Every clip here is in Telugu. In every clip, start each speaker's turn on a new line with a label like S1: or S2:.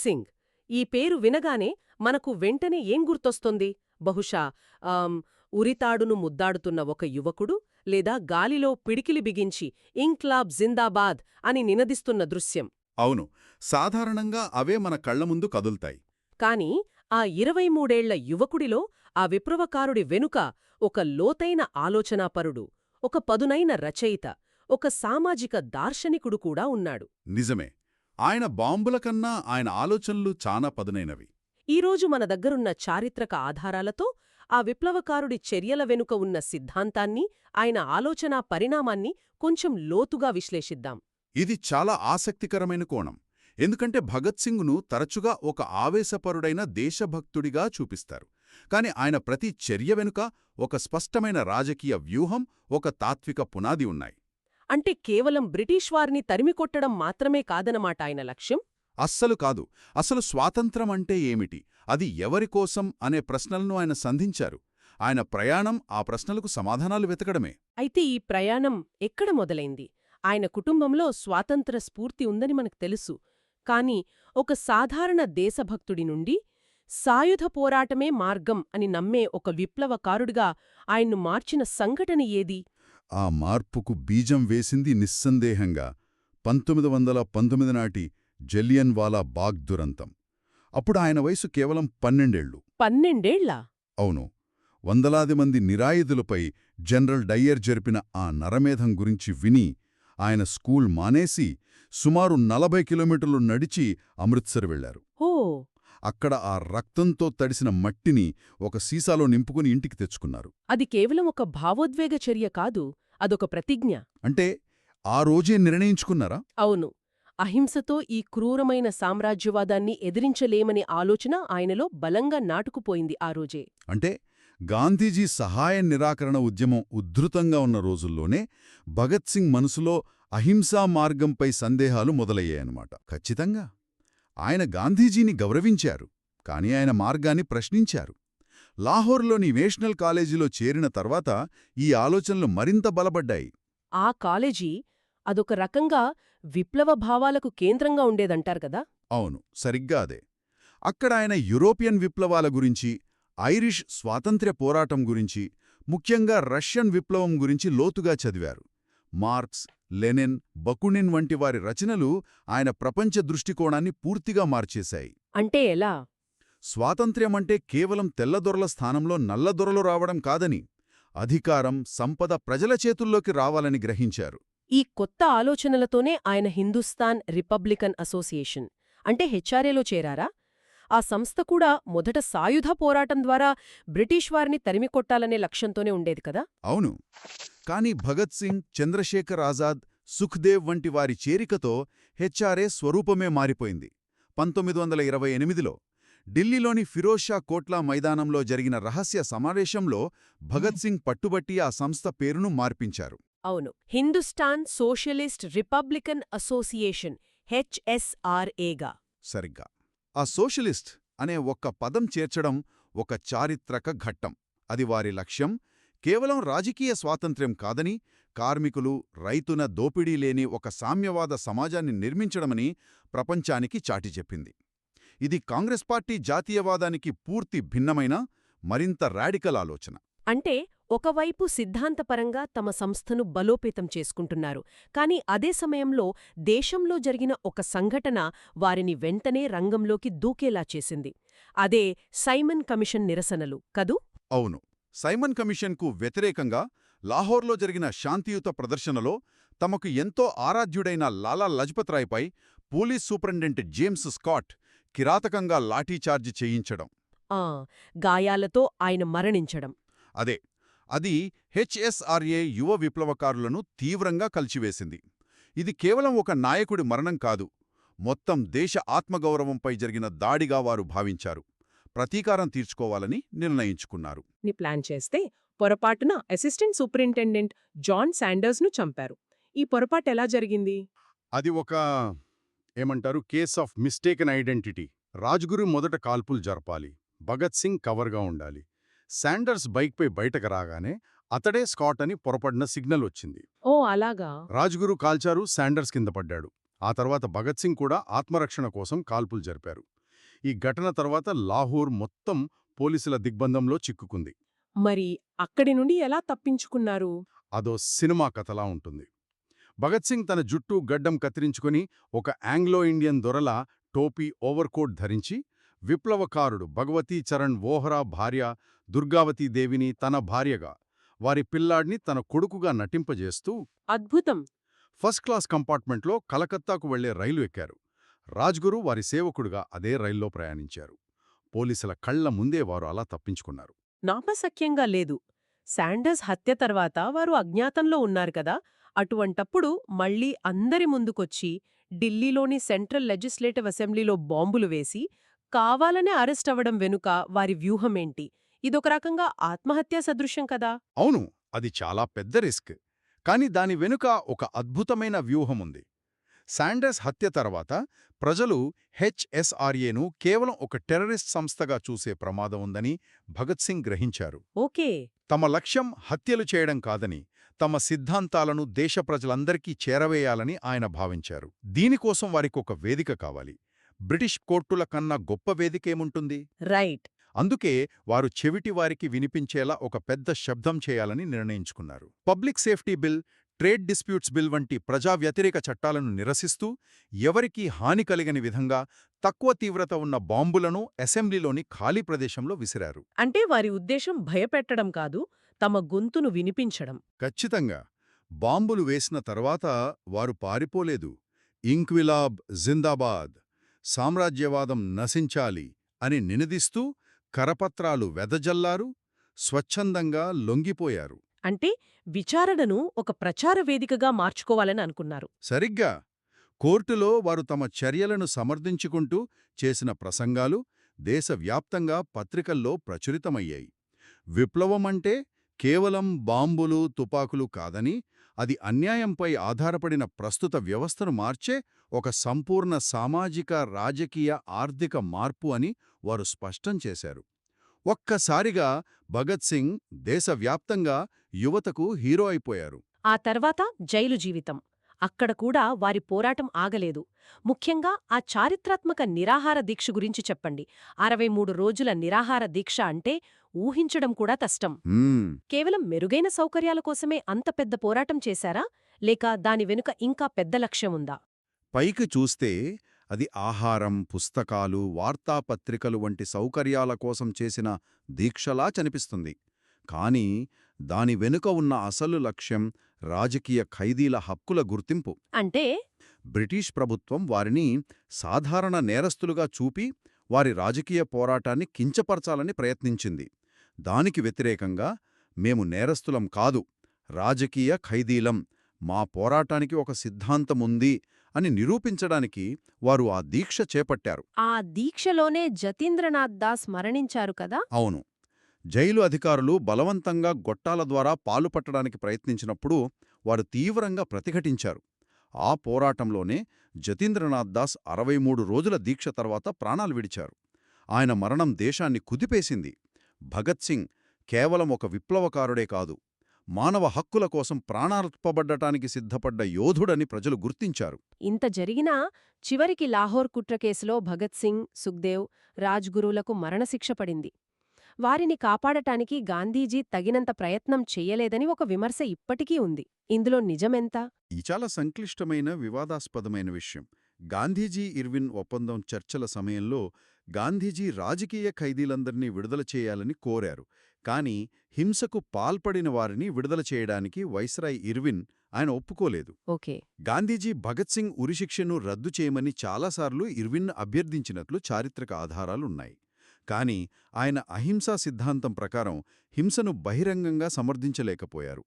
S1: సింగ్. ఈ పేరు వినగానే మనకు వెంటనే ఏం గుర్తొస్తుంది? బహుశా ఉరితాడును ముద్దాడుతున్న ఒక యువకుడు, లేదా గాలిలో పిడికిలి బిగించి ఇంక్లాబ్ జిందాబాద్ అని నినదిస్తున్న దృశ్యం.
S2: అవును, సాధారణంగా అవే మన కళ్ల ముందు కదుల్తాయి.
S1: కాని ఆ 23 యువకుడిలో, ఆ విప్లవకారుడి వెనుక ఒక లోతైన ఆలోచనాపరుడు, ఒక పదునైన రచయిత, ఒక సామాజిక దార్శనికుడు కూడా ఉన్నాడు.
S2: నిజమే. ఆయన బాంబుల కన్నా ఆయన ఆలోచనలు చాలా పదునైనవి.
S1: ఈరోజు మన దగ్గరున్న చారిత్రక ఆధారాలతో ఆ విప్లవకారుడి చర్యల వెనుక ఉన్న సిద్ధాంతాన్ని, ఆయన ఆలోచనా పరిణామాన్ని కొంచెం లోతుగా విశ్లేషిద్దాం.
S2: ఇది చాలా ఆసక్తికరమైన కోణం. ఎందుకంటే భగత్ సింగ్ను తరచుగా ఒక ఆవేశపరుడైన దేశభక్తుడిగా చూపిస్తారు. కాని ఆయన ప్రతి చర్య వెనుక ఒక స్పష్టమైన రాజకీయ వ్యూహం, ఒక తాత్విక పునాది ఉన్నాయి.
S1: అంటే కేవలం బ్రిటిష్ వారిని తరిమికొట్టడం మాత్రమే కాదనమాట ఆయన లక్ష్యం?
S2: అస్సలు కాదు. అసలు స్వాతంత్రం అంటే ఏమిటి, అది ఎవరికోసం అనే ప్రశ్నలను ఆయన సంధించారు. ఆయన ప్రయాణం ఆ ప్రశ్నలకు సమాధానాలు వెతకడమే.
S1: అయితే ఈ ప్రయాణం ఎక్కడ మొదలైంది? ఆయన కుటుంబంలో స్వాతంత్ర స్ఫూర్తి ఉందని మనకు తెలుసు. కాని ఒక సాధారణ దేశభక్తుడి నుండి సాయుధ పోరాటమే మార్గం అని నమ్మే ఒక విప్లవకారుడిగా ఆయన్ను మార్చిన సంఘటన ఏది?
S2: ఆ మార్పుకు బీజం వేసింది నిస్సందేహంగా 1919 నాటి జలియన్వాలా బాగ్ దురంతం. అప్పుడు ఆయన వయసు కేవలం 12 ఏళ్లు.
S1: 12 ఏళ్లా?
S2: అవును. వందలాది మంది నిరాయుధులపై జనరల్ డయ్యర్ జరిపిన ఆ నరమేధం గురించి విని ఆయన స్కూల్ మానేసి సుమారు 40 కిలోమీటర్లు నడిచి అమృత్సర్ వెళ్లారు.
S1: ఓ!
S2: అక్కడ ఆ రక్తంతో తడిసిన మట్టిని ఒక సీసాలో నింపుకుని ఇంటికి తెచ్చుకున్నారు.
S1: అది కేవలం ఒక భావోద్వేగ చర్య కాదు, అదొక ప్రతిజ్ఞ.
S2: అంటే ఆ రోజే నిర్ణయించుకున్నారా?
S1: అవును. అహింసతో ఈ క్రూరమైన సామ్రాజ్యవాదాన్ని ఎదిరించలేమనే ఆలోచన ఆయనలో బలంగా నాటుకుపోయింది ఆ రోజే.
S2: అంటే గాంధీజీ సహాయ నిరాకరణ ఉద్యమం ఉద్ధృతంగా ఉన్న రోజుల్లోనే భగత్ సింగ్ మనసులో అహింసా మార్గంపై సందేహాలు మొదలయ్యాయన్నమాట. ఖచ్చితంగా. ఆయన గాంధీజీని గౌరవించారు, కాని ఆయన మార్గాన్ని ప్రశ్నించారు. లాహోర్లోని నేషనల్ కాలేజీలో చేరిన తర్వాత ఈ ఆలోచనలు మరింత బలపడ్డాయి.
S1: ఆ కాలేజీ అదొక రకంగా విప్లవ భావాలకు కేంద్రంగా ఉండేదంటారు కదా?
S2: అవును, సరిగ్గా అదే. అక్కడ ఆయన యూరోపియన్ విప్లవాల గురించి, ఐరిష్ స్వాతంత్ర్య పోరాటం గురించి, ముఖ్యంగా రష్యన్ విప్లవం గురించి లోతుగా చదివారు. మార్క్స్, లెనిన్, బకునిన్ వంటి వారి రచనలు ఆయన ప్రపంచ దృష్టికోణాన్ని పూర్తిగా మార్చేశాయి.
S1: అంటే ఎలా?
S2: స్వాతంత్ర్యమంటే కేవలం తెల్లదొరల స్థానంలో నల్లదొరలు రావడం కాదని, అధికారం, సంపద ప్రజల చేతుల్లోకి రావాలని గ్రహించారు.
S1: ఈ కొత్త ఆలోచనలతోనే ఆయన హిందుస్థాన్ రిపబ్లికన్ అసోసియేషన్ అంటే హెచ్ఆర్ఏలో చేరారా? ఆ సంస్థ కూడా మొదట సాయుధ పోరాటం ద్వారా బ్రిటిష్ వారిని తరిమికొట్టాలనే లక్ష్యంతోనే ఉండేది కదా?
S2: అవును. కాని భగత్ సింగ్, చంద్రశేఖర్ ఆజాద్, సుఖ్దేవ్ వంటి వారి చేరికతో హెచ్ఆర్ఏ స్వరూపమే మారిపోయింది. 1928లో ఢిల్లీలోని ఫిరోజ్షా కోట్లా మైదానంలో జరిగిన రహస్య సమావేశంలో భగత్ సింగ్ పట్టుబట్టి ఆ సంస్థ పేరును మార్పించారు.
S1: అవును, హిందుస్థాన్ సోషలిస్ట్ రిపబ్లికన్ అసోసియేషన్ హెచ్ఎస్ఆర్ఏగా.
S2: సరిగ్గా. ఆ సోషలిస్ట్ అనే ఒక్క పదం చేర్చడం ఒక చారిత్రక ఘట్టం. అది వారి లక్ష్యం కేవలం రాజకీయ స్వాతంత్ర్యం కాదని, కార్మికులు, రైతున దోపిడీ లేని ఒక సామ్యవాద సమాజాన్ని నిర్మించడమని ప్రపంచానికి చాటిచెప్పింది. ఇది కాంగ్రెస్ పార్టీ జాతీయవాదానికి పూర్తి భిన్నమైన, మరింత రాడికల్ ఆలోచన.
S1: అంటే ఒకవైపు సిద్ధాంతపరంగా తమ సంస్థను బలోపేతం చేసుకుంటున్నారు, కాని అదే సమయంలో దేశంలో జరిగిన ఒక సంఘటన వారిని వెంటనే రంగంలోకి దూకేలా చేసింది. అదే సైమన్ కమిషన్ నిరసనలు కదూ?
S2: అవును. సైమన్ కమిషన్కు వ్యతిరేకంగా లాహోర్లో జరిగిన శాంతియుత ప్రదర్శనలో తమకు ఎంతో ఆరాధ్యుడైన లాలా లజపత్ రాయ్పై పోలీస్ సూపరింటెండెంట్ జేమ్స్ స్కాట్ కిరాతకంగా లాఠీచార్జి చేయించడం.
S1: గాయాలతో ఆయన మరణించడం.
S2: అది హెచ్ఎస్ఆర్ఏ యువ విప్లవకారులను తీవ్రంగా కలిచివేసింది. ఇది కేవలం ఒక నాయకుడి మరణం కాదు, మొత్తం దేశ ఆత్మగౌరవంపై జరిగిన దాడిగా వారు భావించారు. ప్రతీకారం తీర్చుకోవాలని నిర్ణయించుకున్నారు.
S1: ప్లాన్ చేస్తే పొరపాటున అసిస్టెంట్ సూపరింటెండెంట్ జాన్ శాండర్స్ను చంపారు. ఈ పొరపాటెలా జరిగింది?
S2: అది ఒక case of mistaken identity. Rajguru మొదట కాల్పులు జరపాలి, భగత్ సింగ్ కవర్గా ఉండాలి. శాండర్స్ బైక్పై బయటకు రాగానే అతడే స్కాట్ అని పొరపడిన సిగ్నల్ వచ్చింది.
S1: ఓ అలాగా.
S2: రాజ్గురు కాల్చారు, శాండర్స్ కింద పడ్డాడు.
S3: ఆ తర్వాత భగత్ సింగ్ కూడా ఆత్మరక్షణ కోసం కాల్పులు జరిపారు. ఈ ఘటన తర్వాత లాహోర్ మొత్తం పోలీసుల దిగ్బంధంలో చిక్కుకుంది.
S1: మరి అక్కడి నుండి ఎలా తప్పించుకున్నారు?
S3: అదో సినిమా కథలా ఉంటుంది. భగత్ సింగ్ తన జుట్టు గడ్డం కత్తిరించుకొని ఒక ఆంగ్లో ఇండియన్ దొరల టోపీ ఓవర్కోట్ ధరించి విప్లవకారుడు భగవతీ చరణ్ వోహ్రా భార్య దుర్గావతీదేవిని తన భార్యగా, వారి పిల్లాడిని తన కొడుకుగా నటింపజేస్తూ
S1: అద్భుతం.
S3: ఫస్ట్ క్లాస్ కంపార్ట్మెంట్లో కలకత్తాకు వెళ్లే రైలు ఎక్కారు. రాజ్గురు వారి సేవకుడుగా అదే రైల్లో ప్రయాణించారు. పోలీసుల కళ్ల ముందే వారు అలా తప్పించుకున్నారు.
S1: నాపశక్యంగా లేదు. శాండర్స్ హత్య తర్వాత వారు అజ్ఞాతంలో ఉన్నారు కదా, అటువంటప్పుడు మళ్ళీ అందరి ముందుకొచ్చి ఢిల్లీలోని సెంట్రల్ లెజిస్లేటివ్ అసెంబ్లీలో బాంబులు వేసి కావాలనే అరెస్ట్ అవ్వడం వెనుక వారి వ్యూహమేంటి? ఇదొక రకంగా ఆత్మహత్యా సదృశ్యం కదా.
S3: అవును, అది చాలా పెద్ద రిస్క్. కాని దాని వెనుక ఒక అద్భుతమైన వ్యూహముంది. శాండర్స్ హత్య తర్వాత ప్రజలు హెచ్ఎస్ఆర్ఏను కేవలం ఒక టెర్రరిస్ట్ సంస్థగా చూసే ప్రమాదం ఉందని భగత్ సింగ్ గ్రహించారు.
S1: ఓకే.
S3: తమ లక్ష్యం హత్యలు చేయడం కాదని, తమ సిద్ధాంతాలను దేశ ప్రజలందరికీ చేరవేయాలని ఆయన భావించారు. దీనికోసం వారికొక వేదిక కావాలి. బ్రిటిష్ కోర్టుల కన్నా గొప్ప వేదికేముంటుంది?
S1: రైట్.
S3: అందుకే వారు చెవిటివారికి వినిపించేలా ఒక పెద్ద శబ్దం చేయాలని నిర్ణయించుకున్నారు. Public safety bill, trade disputes bill వంటి ప్రజా వ్యతిరేక చట్టాలను నిరసిస్తూ ఎవరికీ హాని కలిగని విధంగా తక్కువ తీవ్రత ఉన్న బాంబులను అసెంబ్లీలోని ఖాళీ ప్రదేశంలో విసిరారు.
S1: అంటే వారి ఉద్దేశం భయపెట్టడం కాదు, తమ గొంతును వినిపించడం.
S3: ఖచ్చితంగా. బాంబులు వేసిన తర్వాత వారు పారిపోలేదు. ఇంక్విలాబ్ జిందాబాద్, సామ్రాజ్యవాదం నశించాలి అని నినదిస్తూ కరపత్రాలు వెదజల్లారు, స్వచ్ఛందంగా లొంగిపోయారు.
S1: అంటే విచారణను ఒక ప్రచార వేదికగా మార్చుకోవాలని అనుకున్నారు.
S3: సరిగ్గా. కోర్టులో వారు తమ చర్యలను సమర్థించుకుంటూ చేసిన ప్రసంగాలు దేశవ్యాప్తంగా పత్రికల్లో ప్రచురితమయ్యాయి. విప్లవమంటే కేవలం బాంబులు, తుపాకులు కాదని, అది అన్యాయంపై ఆధారపడిన ప్రస్తుత వ్యవస్థను మార్చే ఒక సంపూర్ణ సామాజిక, రాజకీయ, ఆర్థిక మార్పు అని వారు స్పష్టం చేశారు. ఒక్కసారిగా భగత్ సింగ్ దేశవ్యాప్తంగా యువతకు హీరో అయిపోయారు.
S1: ఆ తర్వాత జైలు జీవితం. అక్కడ కూడా వారి పోరాటం ఆగలేదు. ముఖ్యంగా ఆ చారిత్రాత్మక నిరాహార దీక్ష గురించి చెప్పండి. 63 రోజుల నిరాహార దీక్ష అంటే ఊహించడం కూడా కష్టం. కేవలం మెరుగైన సౌకర్యాల కోసమే అంత పెద్ద పోరాటం చేశారా? లేక దాని వెనుక ఇంకా పెద్ద లక్ష్యముందా?
S3: పైకి చూస్తే అది ఆహారం, పుస్తకాలు, వార్తాపత్రికలు వంటి సౌకర్యాల కోసం చేసిన దీక్షలా చనిపిస్తుంది. కాని దాని వెనుక ఉన్న అసలు లక్ష్యం రాజకీయ ఖైదీల హక్కుల గుర్తింపు.
S1: అంటే
S3: బ్రిటిష్ ప్రభుత్వం వారిని సాధారణ నేరస్తులుగా చూపి వారి రాజకీయ పోరాటాన్ని కించపరచాలని ప్రయత్నించింది. దానికి వ్యతిరేకంగా, మేము నేరస్తులం కాదు, రాజకీయ ఖైదీలం, మా పోరాటానికి ఒక సిద్ధాంతముంది అని నిరూపించడానికి వారు ఆ దీక్ష చేపట్టారు.
S1: ఆ దీక్షలోనే జతీంద్రనాథ్ దాస్ మరణించారు కదా?
S3: అవును. జైలు అధికారులు బలవంతంగా గొట్టాల ద్వారా పాలుపట్టడానికి ప్రయత్నించినప్పుడు వారు తీవ్రంగా ప్రతిఘటించారు. ఆ పోరాటంలోనే జతీంద్రనాథ్ దాస్ 63 రోజుల దీక్ష తర్వాత ప్రాణాలు విడిచారు. ఆయన మరణం దేశాన్ని కుదిపేసింది. భగత్ సింగ్ కేవలం ఒక విప్లవకారుడే కాదు, మానవ హక్కుల కోసం ప్రాణార్పబడ్డటానికి సిద్ధపడ్డ యోధుడని ప్రజలు గుర్తించారు.
S1: ఇంత జరిగినా చివరికి లాహోర్ కుట్ర కేసులో భగత్ సింగ్, సుఖ్దేవ్, రాజ్గురులకు మరణశిక్ష పడింది. వారిని కాపాడటానికి గాంధీజీ తగినంత ప్రయత్నం చెయ్యలేదని ఒక విమర్శ ఇప్పటికీ ఉంది. ఇందులో నిజమెంత?
S3: ఈ చాలా సంక్లిష్టమైన, వివాదాస్పదమైన విషయం. గాంధీజీ ఇర్విన్ ఒప్పందం చర్చల సమయంలో గాంధీజీ రాజకీయ ఖైదీలందర్నీ విడుదల చేయాలని కోరారు. కాని హింసకు పాల్పడిన వారిని విడుదల చేయడానికి వైస్రాయ్ ఇర్విన్ ఆయన ఒప్పుకోలేదు.
S1: ఓకే.
S3: గాంధీజీ భగత్ సింగ్ ఉరిశిక్షను రద్దు చేయమని చాలాసార్లు ఇర్విన్ అభ్యర్థించినట్లు చారిత్రక ఆధారాలున్నాయి. కాని ఆయన అహింసా సిద్ధాంతం ప్రకారం హింసను బహిరంగంగా సమర్థించలేకపోయారు.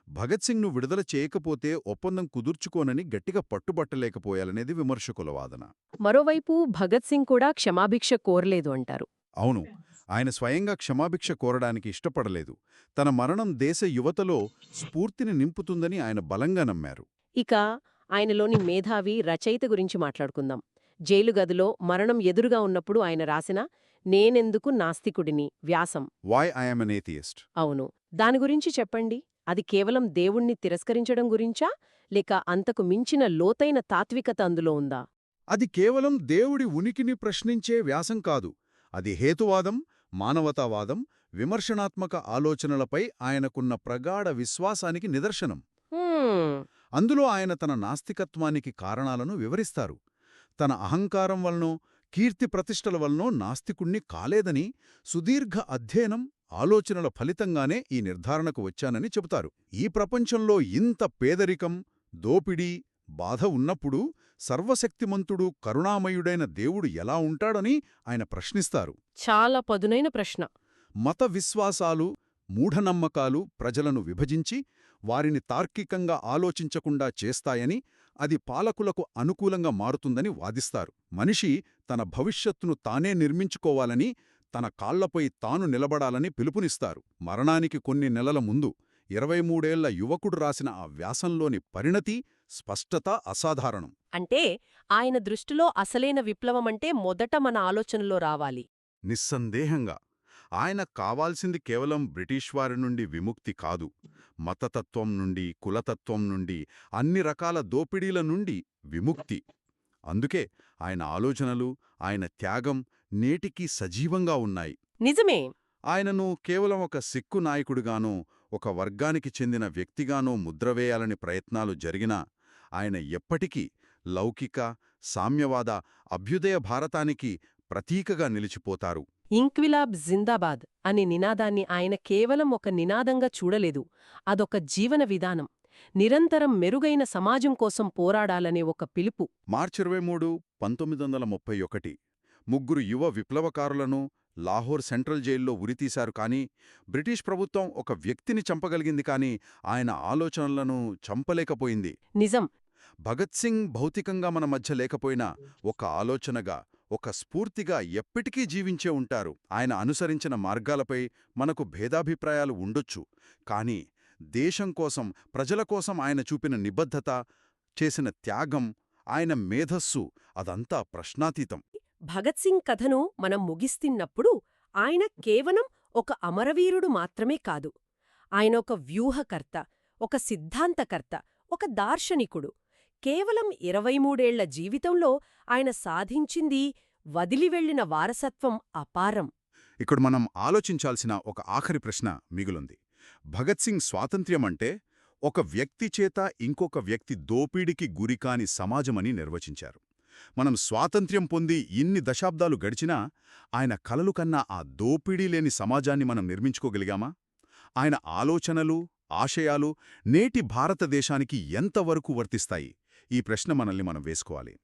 S3: భగత్ సింగ్ను విడుదల చేయకపోతే ఒప్పందం కుదుర్చుకోనని గట్టిగా పట్టుబట్టలేకపోయాలనేది విమర్శకుల వాదన.
S1: మరోవైపు భగత్ సింగ్ కూడా క్షమాభిక్ష కోరలేదు అంటారు.
S3: అవును, ఆయన స్వయంగా క్షమాభిక్ష కోరడానికి ఇష్టపడలేదు. తన మరణం దేశ యువతలో స్ఫూర్తిని నింపుతుందని ఆయన బలంగా నమ్మారు.
S1: ఇక ఆయనలోని మేధావి రచయిత గురించి మాట్లాడుకుందాం. జైలు గదిలో మరణం ఎదురుగా ఉన్నప్పుడు ఆయన రాసిన నేనెందుకు నాస్తికుడిని వ్యాసం.
S3: Why I'm an atheist.
S1: అవును, దాని గురించి చెప్పండి. అది కేవలం దేవుణ్ణి తిరస్కరించడం గురించా, లేక అంతకు మించిన లోతైన తాత్వికత అందులో ఉందా?
S3: అది కేవలం దేవుడి ఉనికిని ప్రశ్నించే వ్యాసం కాదు. అది హేతువాదం, మానవతావాదం, విమర్శనాత్మక ఆలోచనలపై ఆయనకున్న ప్రగాఢ విశ్వాసానికి నిదర్శనం.
S1: హ్మ్,
S3: అందులో ఆయన తన నాస్తికత్వానికి కారణాలను వివరిస్తారు. తన అహంకారం వలనో, కీర్తి ప్రతిష్టల వలనో నాస్తికుణ్ణి కాలేదని, సుదీర్ఘ అధ్యయనం, ఆలోచనల ఫలితంగానే ఈ నిర్ధారణకు వచ్చానని చెబుతారు. ఈ ప్రపంచంలో ఇంత పేదరికం, దోపిడీ, బాధ ఉన్నప్పుడు సర్వశక్తిమంతుడు, కరుణామయుడైన దేవుడు ఎలా ఉంటాడని ఆయన ప్రశ్నిస్తారు.
S1: చాలా పదునైన ప్రశ్న.
S3: మత విశ్వాసాలు, మూఢనమ్మకాలు ప్రజలను విభజించి వారిని తార్కికంగా ఆలోచించకుండా చేస్తాయని, అది పాలకులకు అనుకూలంగా మారుతుందని వాదిస్తారు. మనిషి తన భవిష్యత్తును తానే నిర్మించుకోవాలని, తన కాళ్లపై తాను నిలబడాలని పిలుపునిస్తారు. మరణానికి కొన్ని నెలల ముందు 23 ఏళ్ల యువకుడు రాసిన ఆ వ్యాసంలోని పరిణతి, స్పష్టత అసాధారణం.
S1: అంటే ఆయన దృష్టిలో అసలైన విప్లవమంటే మొదట మన ఆలోచనలో రావాలి.
S3: నిస్సందేహంగా ఆయన కావాల్సింది కేవలం బ్రిటిష్ వారి నుండి విముక్తి కాదు, మతతత్వం నుండి, కులతత్వం నుండి, అన్ని రకాల దోపిడీల నుండి విముక్తి. అందుకే ఆయన ఆలోచనలు, ఆయన త్యాగం నేటికీ సజీవంగా ఉన్నాయి.
S1: నిజమే.
S3: ఆయనను కేవలం ఒక సిక్కు నాయకుడిగానో, ఒక వర్గానికి చెందిన వ్యక్తిగానో ముద్రవేయాలని ప్రయత్నాలు జరిగినా, ఆయన ఎప్పటికీ లౌకిక, సామ్యవాద, అభ్యుదయ భారతానికి ప్రతీకగా నిలిచిపోతారు.
S1: ఇంక్విలాబ్ జిందాబాద్ అనే నినాదాన్ని ఆయన కేవలం ఒక నినాదంగా చూడలేదు. అదొక జీవన విధానం. నిరంతరం మెరుగైన సమాజం కోసం పోరాడాలనే ఒక పిలుపు.
S3: మార్చి 23, 1931 ముగ్గురు యువ విప్లవకారులను లాహోర్ సెంట్రల్ జైల్లో ఉరితీశారు. కానీ బ్రిటిష్ ప్రభుత్వం ఒక వ్యక్తిని చంపగలిగింది, కానీ ఆయన ఆలోచనలను చంపలేకపోయింది.
S1: నిజం.
S3: భగత్ సింగ్ భౌతికంగా మన మధ్య లేకపోయినా ఒక ఆలోచనగా, ఒక స్ఫూర్తిగా ఎప్పటికీ జీవించే ఉంటారు. ఆయన అనుసరించిన మార్గాలపై మనకు భేదాభిప్రాయాలు ఉండొచ్చు, కానీ దేశం కోసం, ప్రజల కోసం ఆయన చూపిన నిబద్ధత, చేసిన త్యాగం, ఆయన మేధస్సు, అదంతా ప్రశ్నాతీతం.
S1: భగత్ సింగ్ కథను మనం ముగిస్తున్నప్పుడు ఆయన కేవలం ఒక అమరవీరుడు మాత్రమే కాదు. ఆయన ఒక వ్యూహకర్త, ఒక సిద్ధాంతకర్త, ఒక దార్శనికుడు. కేవలం 23 ఏళ్ల జీవితంలో ఆయన సాధించింది, వదిలివెళ్లిన వారసత్వం అపారం.
S3: ఇక్కడ మనం ఆలోచించాల్సిన ఒక ఆఖరి ప్రశ్న మిగులుంది. భగత్ సింగ్ స్వాతంత్ర్యం అంటే ఒక వ్యక్తి చేత ఇంకొక వ్యక్తి దోపిడీకి గురికాని సమాజమని నిర్వచించారు. మనం స్వాతంత్ర్యం పొంది ఇన్ని దశాబ్దాలు గడిచినా ఆయన కలలు కన్నా ఆ దోపిడీ లేని సమాజాన్ని మనం నిర్మించుకోగలిగామా? ఆయన ఆలోచనలు, ఆశయాలు నేటి భారతదేశానికి ఎంతవరకు వర్తిస్తాయి? ఈ ప్రశ్న మనల్ని మనం వేసుకోవాలి.